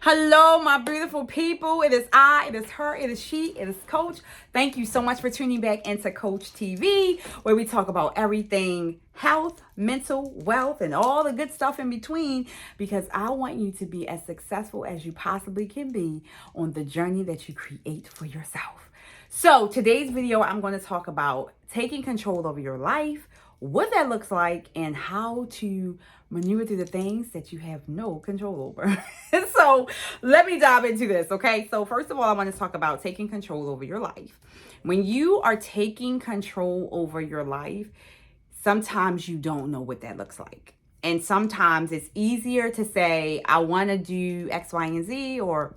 Hello, my beautiful people. It is I, it is her, it is she, it is Coach. Thank you so much for tuning back into Coach TV, where we talk about everything health, mental, wealth, and all the good stuff in between, because I want you to be as successful as you possibly can be on the journey that you create for yourself. So today's video, I'm going to talk about taking control over your life, what that looks like, and how to maneuver through the things that you have no control over. So let me dive into this, okay? So first of all, I want to talk about taking control over your life. When you are taking control over your life, sometimes you don't know what that looks like. And sometimes it's easier to say, I want to do X, Y, and Z, or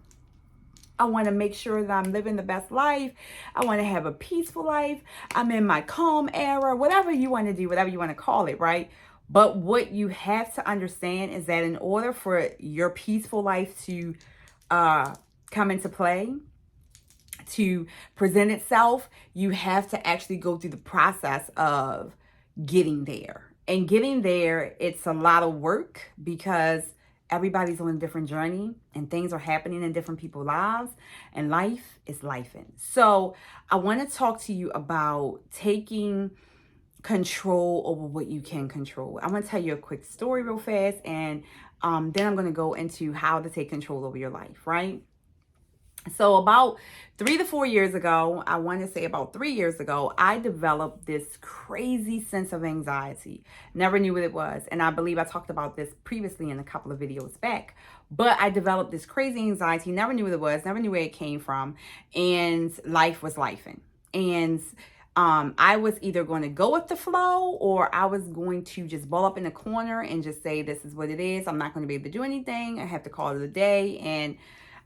I want to make sure that I'm living the best life. I want to have a peaceful life. I'm in my calm era, whatever you want to do, whatever you want to call it, right? But what you have to understand is that in order for your peaceful life to come into play, to present itself, you have to actually go through the process of getting there. And getting there, it's a lot of work because everybody's on a different journey and things are happening in different people's lives, and life is lifing. So I want to talk to you about taking control over what you can control. I'm going to tell you a quick story real fast, and then I'm going to go into how to take control over your life, right? So about 3 to 4 years ago, I want to say about 3 years ago, I developed this crazy sense of anxiety. Never knew what it was. And I believe I talked about this previously in a couple of videos back. But I developed this crazy anxiety, never knew what it was, never knew where it came from. And life was lifing. And I was either going to go with the flow, or I was going to just ball up in the corner and just say, this is what it is. I'm not going to be able to do anything. I have to call it a day. And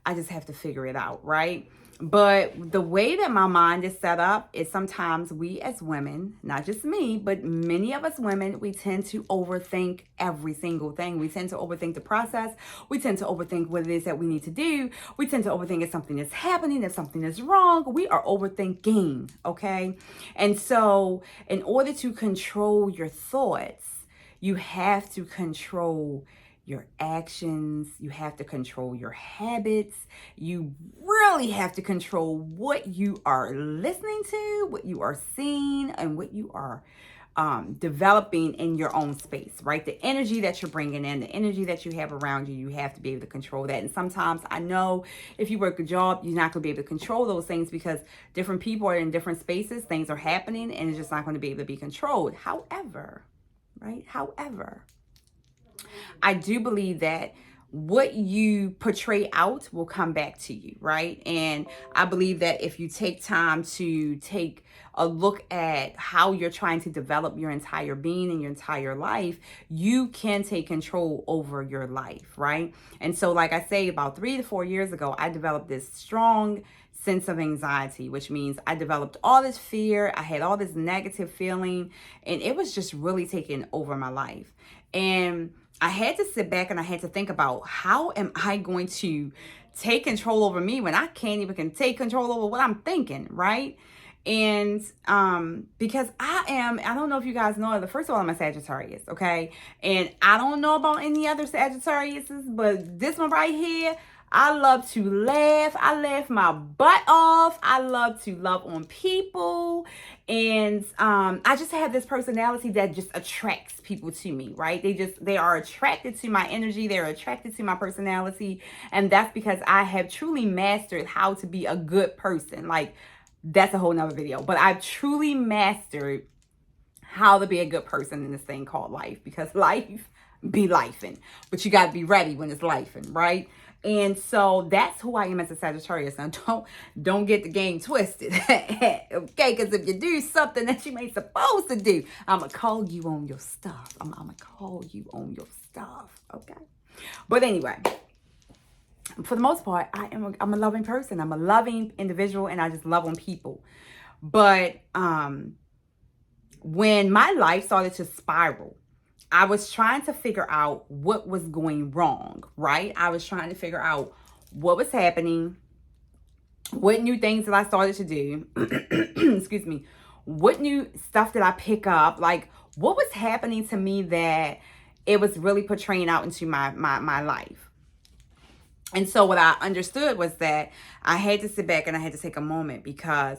I just have to figure it out, right? But the way that my mind is set up is sometimes we as women, not just me, but many of us women, we tend to overthink every single thing. We tend to overthink the process. We tend to overthink what it is that we need to do. We tend to overthink if something is happening, if something is wrong. We are overthinking, okay? And so in order to control your thoughts, you have to control your actions, you have to control your habits, you really have to control what you are listening to, what you are seeing, and what you are developing in your own space, right? The energy that you're bringing in, the energy that you have around you, you have to be able to control that. And sometimes I know if you work a job, you're not going to be able to control those things because different people are in different spaces, things are happening, and it's just not going to be able to be controlled. However, I do believe that what you portray out will come back to you, right? And I believe that if you take time to take a look at how you're trying to develop your entire being and your entire life, you can take control over your life, right? And so, like I say, about 3 to 4 years ago, I developed this strong sense of anxiety, which means I developed all this fear. I had all this negative feeling, and it was just really taking over my life. And I had to sit back and I had to think about, how am I going to take control over me when I can't even take control over what I'm thinking, right? And because I don't know if you guys know, first of all, I'm a Sagittarius, okay? And I don't know about any other Sagittariuses, but this one right here, I love to laugh. I laugh my butt off. I love to love on people. And I just have this personality that just attracts people to me, right? They are attracted to my energy. They're attracted to my personality. And that's because I have truly mastered how to be a good person. Like, that's a whole nother video. But I've truly mastered how to be a good person in this thing called life, because life be lifing. But you got to be ready when it's lifing, right? And so that's who I am as a Sagittarius. Now, don't get the game twisted, okay? Because if you do something that you ain't supposed to do, I'm going to call you on your stuff. I'm going to call you on your stuff, okay? But anyway, for the most part, I'm a loving person. I'm a loving individual, and I just love on people. But when my life started to spiral, I was trying to figure out what was going wrong, right? I was trying to figure out what was happening, what new things that I started to do, excuse me, what new stuff did I pick up, like what was happening to me that it was really portraying out into my life. And so what I understood was that I had to sit back and I had to take a moment, because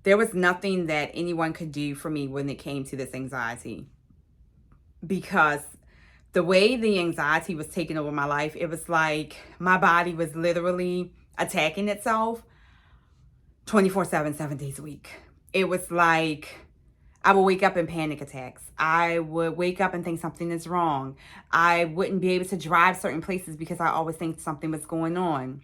there was nothing that anyone could do for me when it came to this anxiety. Because the way the anxiety was taking over my life, it was like my body was literally attacking itself 24/7, 7 days a week. It was like I would wake up in panic attacks. I would wake up and think something is wrong. I wouldn't be able to drive certain places because I always think something was going on.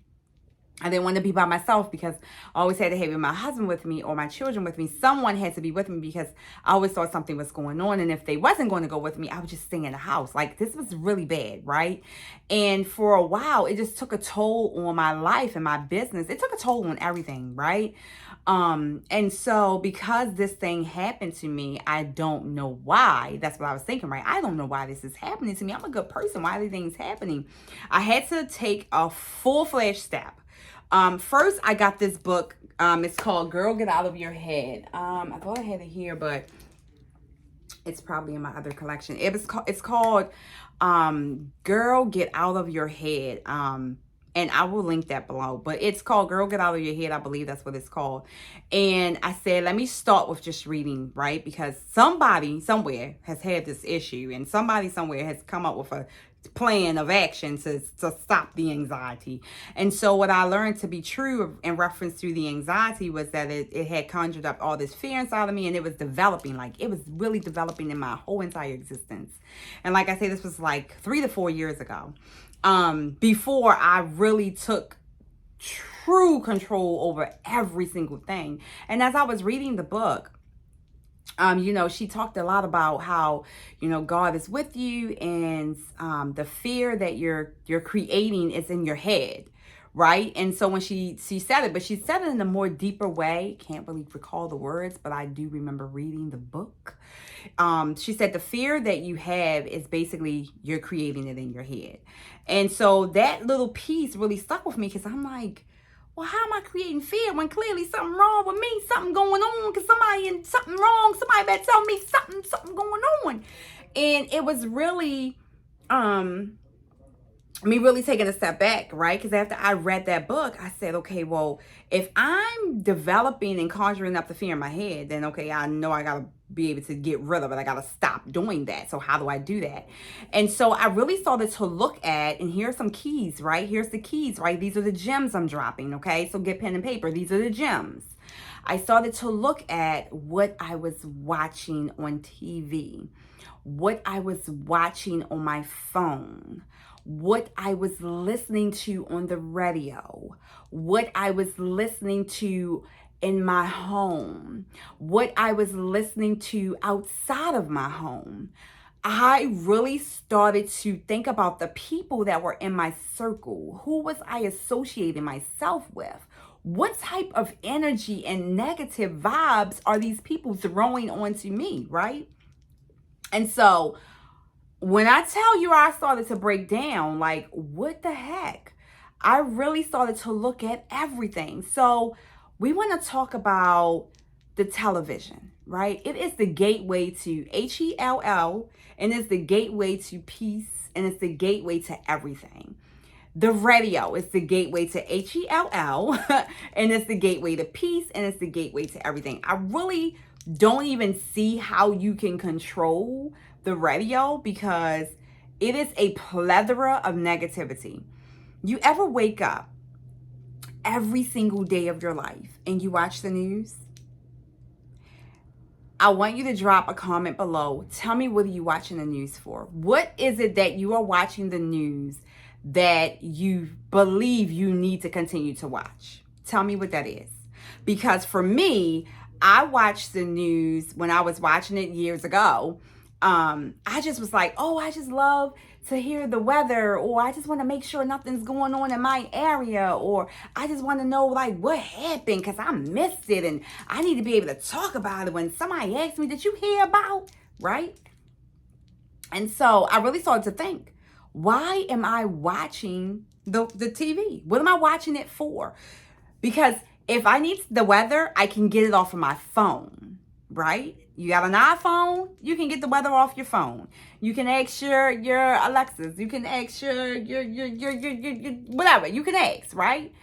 I didn't want to be by myself because I always had to have my husband with me or my children with me. Someone had to be with me because I always thought something was going on. And if they wasn't going to go with me, I would just stay in the house. Like, this was really bad, right? And for a while, it just took a toll on my life and my business. It took a toll on everything, right? And so because this thing happened to me, I don't know why. That's what I was thinking, right? I don't know why this is happening to me. I'm a good person. Why are these things happening? I had to take a full-fledged step. First, I got this book. It's called Girl, Get Out of Your Head. I thought I had it here, but it's probably in my other collection. It's called Girl, Get Out of Your Head. And I will link that below. But it's called Girl, Get Out of Your Head. I believe that's what it's called. And I said, let me start with just reading, right? Because somebody somewhere has had this issue, and somebody somewhere has come up with a plan of action to stop the anxiety. And so what I learned to be true in reference to the anxiety was that it had conjured up all this fear inside of me, and it was developing. Like, it was really developing in my whole entire existence. And like I say, this was like 3 to 4 years ago, before I really took true control over every single thing. And as I was reading the book, she talked a lot about how, God is with you, and the fear that you're creating is in your head, right? And so when she said it, but she said it in a more deeper way. Can't really recall the words, but I do remember reading the book. She said the fear that you have is basically you're creating it in your head. And so that little piece really stuck with me, because I'm like, well, how am I creating fear when clearly something wrong with me, something going on, because something wrong, somebody better tell me something going on. And it was really, me really taking a step back, right? Because after I read that book, I said, okay, well, if I'm developing and conjuring up the fear in my head, then okay, I know I got to be able to get rid of it. I got to stop doing that. So how do I do that? And so I really started to look at, and here's some keys, right? Here's the keys, right? These are the gems I'm dropping, okay? So get pen and paper. These are the gems. I started to look at what I was watching on TV, what I was watching on my phone, what I was listening to on the radio, what I was listening to in my home, what I was listening to outside of my home. I really started to think about the people that were in my circle. Who was I associating myself with? What type of energy and negative vibes are these people throwing onto me, right? And so when I tell you I started to break down, like, what the heck? I really started to look at everything. So we want to talk about the television, right? It is the gateway to HELL, and it's the gateway to peace, and it's the gateway to everything. The radio is the gateway to HELL, and it's the gateway to peace, and it's the gateway to everything. I really don't even see how you can control the radio, because it is a plethora of negativity. You ever wake up every single day of your life and you watch the news? I want you to drop a comment below. Tell me, what are you watching the news for? What is it that you are watching the news that you believe you need to continue to watch? Tell me what that is. Because for me, I watched the news when I was watching it years ago. I just was like, oh, I just love to hear the weather, or I just want to make sure nothing's going on in my area, or I just want to know, like, what happened, because I missed it and I need to be able to talk about it when somebody asks me, did you hear about, right? And so I really started to think, why am I watching the TV? What am I watching it for? Because if I need the weather, I can get it off of my phone, right? You got an iPhone, you can get the weather off your phone. You can ask your Alexas, you can ask your whatever, you can ask, right?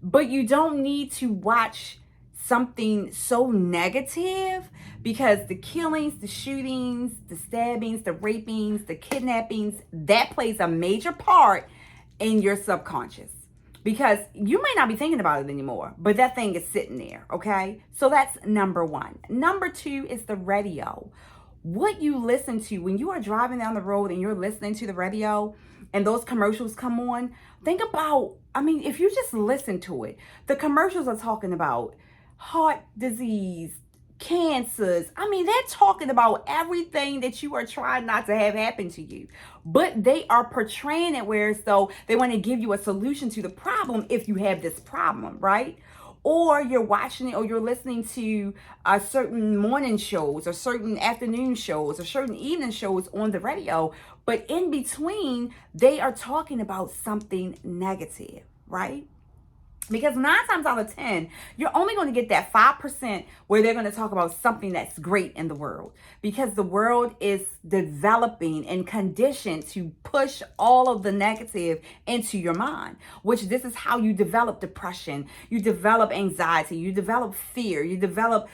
But you don't need to watch something so negative, because the killings, the shootings, the stabbings, the rapings, the kidnappings, that plays a major part in your subconscious, because you may not be thinking about it anymore, but that thing is sitting there, okay? So that's number one. Number two is the radio. What you listen to when you are driving down the road and you're listening to the radio and those commercials come on, think about, I mean, if you just listen to it, the commercials are talking about heart disease, cancers. I mean, they're talking about everything that you are trying not to have happen to you. But they are portraying it where as though they want to give you a solution to the problem if you have this problem, right? Or you're watching it, or you're listening to certain morning shows or certain afternoon shows or certain evening shows on the radio. But in between, they are talking about something negative, right? Because 9 times out of 10, you're only going to get that 5% where they're going to talk about something that's great in the world. Because the world is developing and conditioned to push all of the negative into your mind, which this is how you develop depression, you develop anxiety, you develop fear, you develop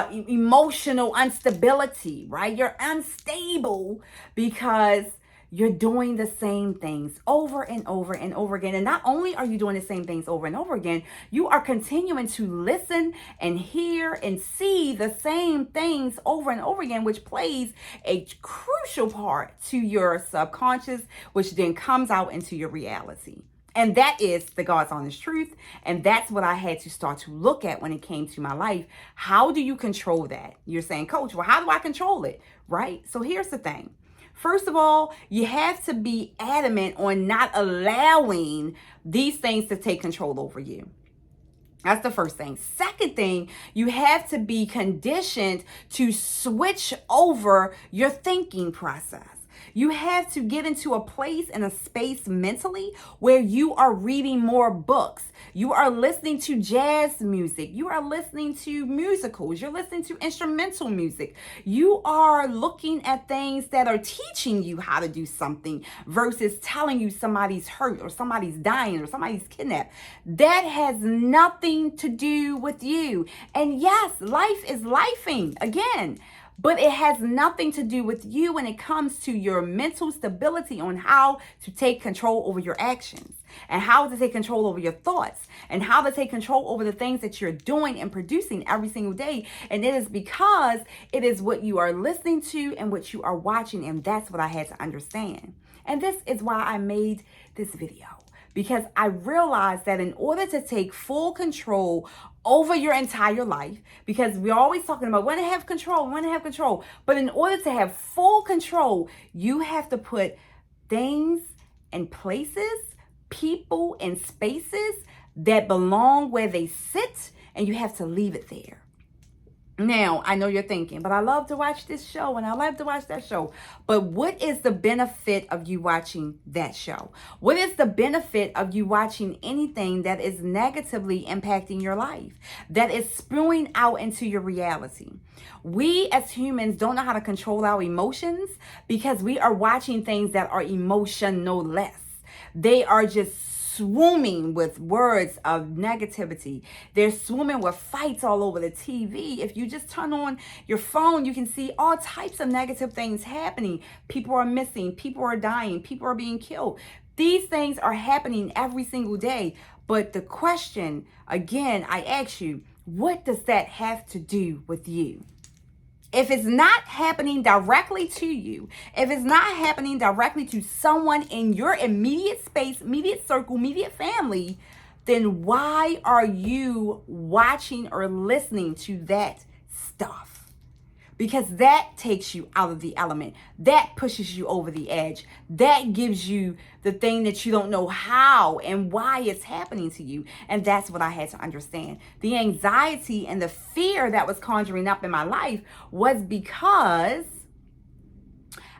emotional instability, right? You're unstable because you're doing the same things over and over and over again. And not only are you doing the same things over and over again, you are continuing to listen and hear and see the same things over and over again, which plays a crucial part to your subconscious, which then comes out into your reality. And that is the God's honest truth. And that's what I had to start to look at when it came to my life. How do you control that? You're saying, Coach, well, how do I control it? Right? So here's the thing. First of all, you have to be adamant on not allowing these things to take control over you. That's the first thing. Second thing, you have to be conditioned to switch over your thinking process. You have to get into a place and a space mentally where you are reading more books. You are listening to jazz music. You are listening to musicals. You're listening to instrumental music. You are looking at things that are teaching you how to do something versus telling you somebody's hurt or somebody's dying or somebody's kidnapped. That has nothing to do with you. And yes, life is lifing again. But it has nothing to do with you when it comes to your mental stability on how to take control over your actions and how to take control over your thoughts and how to take control over the things that you're doing and producing every single day. And it is because it is what you are listening to and what you are watching. And that's what I had to understand. And this is why I made this video. Because I realized that in order to take full control over your entire life, because we're always talking about when to have control, but in order to have full control, you have to put things and places, people and spaces that belong where they sit, and you have to leave it there. Now, I know you're thinking, but I love to watch this show and I love to watch that show. But what is the benefit of you watching that show? What is the benefit of you watching anything that is negatively impacting your life, that is spewing out into your reality? We as humans don't know how to control our emotions because we are watching things that are emotionless. They are just swimming with words of negativity. They're swimming with fights all over the TV. If you just turn on your phone, you can see all types of negative things happening. People are missing, people are dying, people are being killed. These things are happening every single day. But the question, again, I ask you, what does that have to do with you? If it's not happening directly to you, if it's not happening directly to someone in your immediate space, immediate circle, immediate family, then why are you watching or listening to that stuff? Because that takes you out of the element. That pushes you over the edge. That gives you the thing that you don't know how and why it's happening to you. And that's what I had to understand. The anxiety and the fear that was conjuring up in my life was because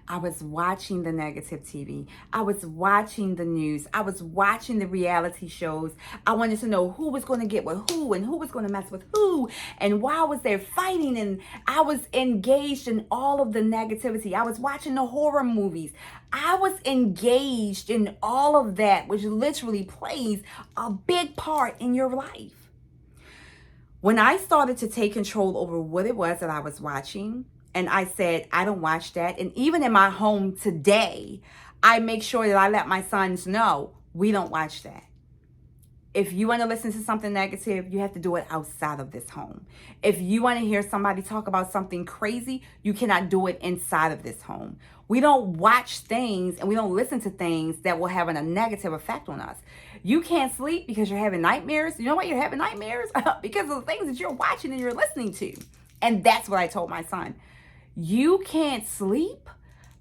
I was watching the negative TV. I was watching the news. I was watching the reality shows. I wanted to know who was going to get with who and who was going to mess with who and why was there fighting, and I was engaged in all of the negativity. I was watching the horror movies. I was engaged in all of that, which literally plays a big part in your life. When I started to take control over what it was that I was watching, and I said, I don't watch that. And even in my home today, I make sure that I let my sons know we don't watch that. If you want to listen to something negative, you have to do it outside of this home. If you want to hear somebody talk about something crazy, you cannot do it inside of this home. We don't watch things and we don't listen to things that will have a negative effect on us. You can't sleep because you're having nightmares. You know why you're having nightmares? Because of the things that you're watching and you're listening to. And that's what I told my son. You can't sleep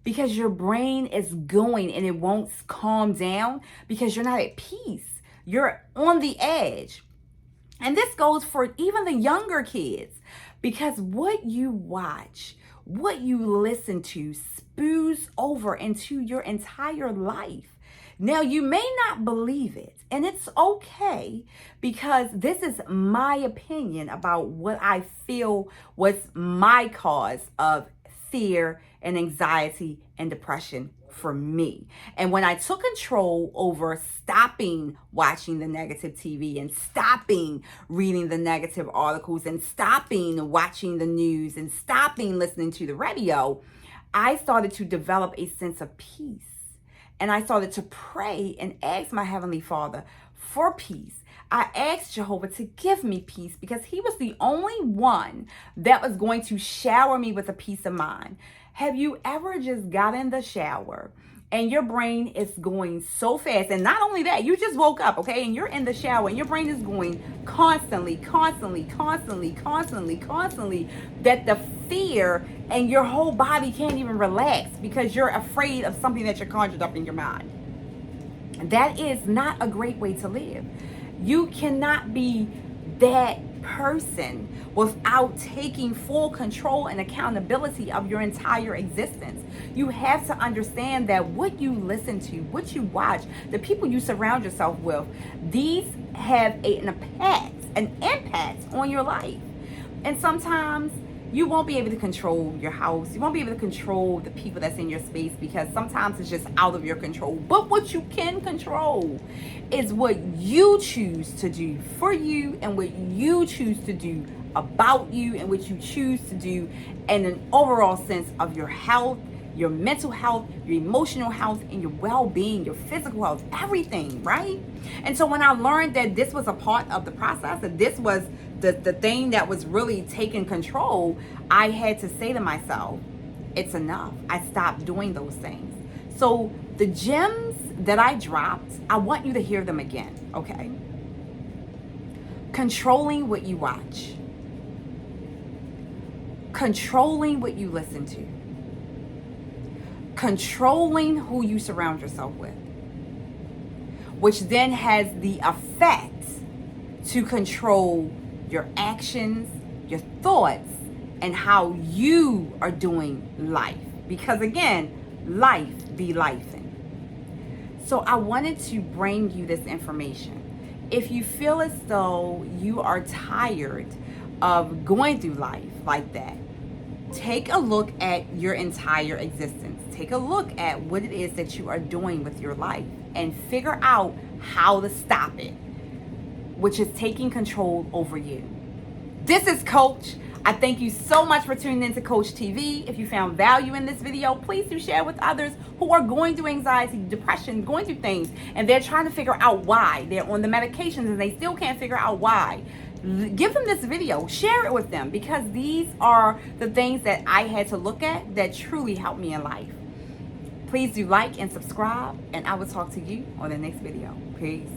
because your brain is going and it won't calm down because you're not at peace. You're on the edge. And this goes for even the younger kids, because what you watch, what you listen to spews over into your entire life. Now, you may not believe it, and it's okay, because this is my opinion about what I feel was my cause of fear and anxiety and depression for me. And when I took control over stopping watching the negative TV and stopping reading the negative articles and stopping watching the news and stopping listening to the radio, I started to develop a sense of peace. And I started to pray and ask my Heavenly Father for peace. I asked Jehovah to give me peace because He was the only one that was going to shower me with a peace of mind. Have you ever just got in the shower and your brain is going so fast? And not only that, you just woke up, okay? And you're in the shower and your brain is going constantly, that the fear and your whole body can't even relax because you're afraid of something that you're conjured up in your mind. That is not a great way to live. You cannot be that person without taking full control and accountability of your entire existence. You have to understand that what you listen to, what you watch, the people you surround yourself with, these have an impact on your life. And sometimes you won't be able to control your house. You won't be able to control the people that's in your space because sometimes it's just out of your control. But what you can control is what you choose to do for you and what you choose to do about you and what you choose to do in an overall sense of your health, your mental health, your emotional health, and your well-being, your physical health, everything, right? And so when I learned that this was a part of the process, that this was the thing that was really taking control, I had to say to myself, it's enough. I stopped doing those things. So the gems that I dropped, I want you to hear them again, okay? Controlling what you watch. Controlling what you listen to. Controlling who you surround yourself with, which then has the effect to control your actions, your thoughts, and how you are doing life. Because again, life be lifing. So I wanted to bring you this information. If you feel as though you are tired of going through life like that, take a look at your entire existence. Take a look at what it is that you are doing with your life and figure out how to stop it, which is taking control over you. This is Coach. I thank you so much for tuning into Coach TV. If you found value in this video, please do share with others who are going through anxiety, depression, going through things, and they're trying to figure out why. They're on the medications and they still can't figure out why. Give them this video, share it with them, because these are the things that I had to look at that truly helped me in life. Please do like and subscribe, and I will talk to you on the next video. Peace.